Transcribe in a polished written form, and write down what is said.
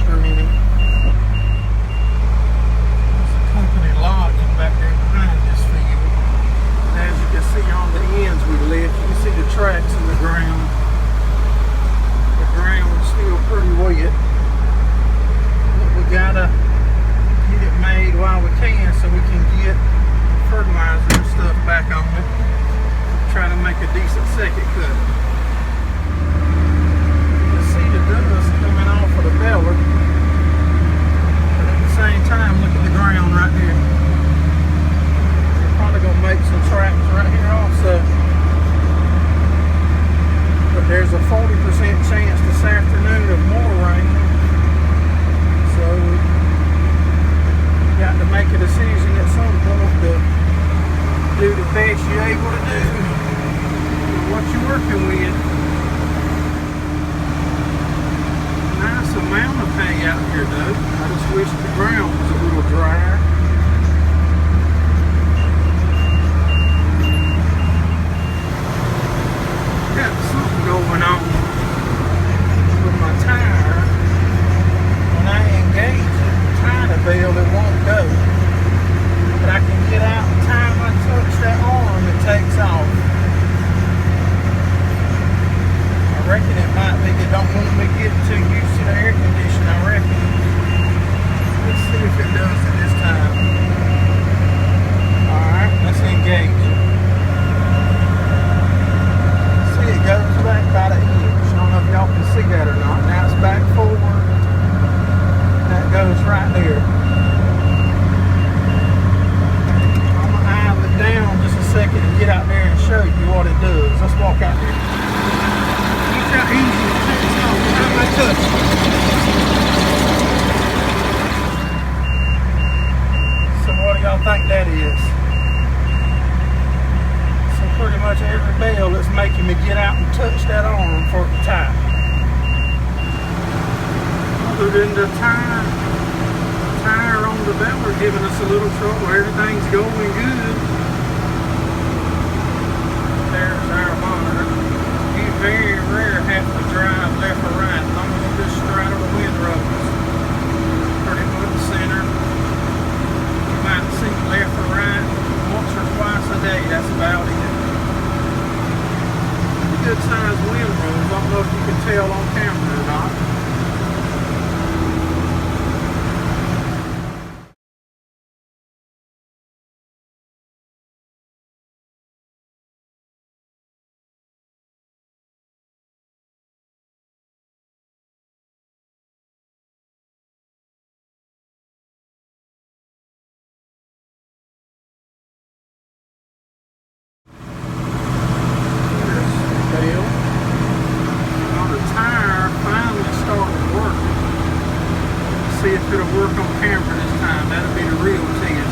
moisture in it. There's a company logging back there behind this field. And as you can see on the ends we left, you can see the tracks in the ground. The ground's still pretty wet. But we gotta get it made while we can so we can get fertilizer and stuff back on it. Try to make a decent second cut. You can see the dust coming off of the baler, but at the same time, look at the ground right here. We're probably gonna make some tracks right here also. But there's a 40% chance this afternoon of more rain, so we got to make a decision at some point to do the best you're able to do with what you're working with. Nice amount of hay out here though. I just wish the ground was a little drier. Got something going on with my tire. When I engage it, trying to bail, it won't go. But I can get out in time I touch that arm, it takes off. I reckon it might be they don't want me getting too used to the air conditioning, I reckon. Let's see if it does it this time. Alright, let's engage it. See, it goes back about an inch. I don't know if y'all can see that or not. Now it's back forward. That goes right there. Down just a second and get out there and show you what it does. Let's walk out there. Look how easy it takes off without my touch. So what do y'all think that is? So pretty much every bell that's making me get out and touch that arm for the tie. Other than the tire on the baler giving us a little trouble, everything's going good. There's our monitor. You very rare have to drive left or right, as long as you just straddle the windrows. Pretty much center. You might see left or right once or twice a day, that's about it. Good sized windrows. I don't know if you can tell on camera or not. See if it'll work on camera this time. That'll be the real test.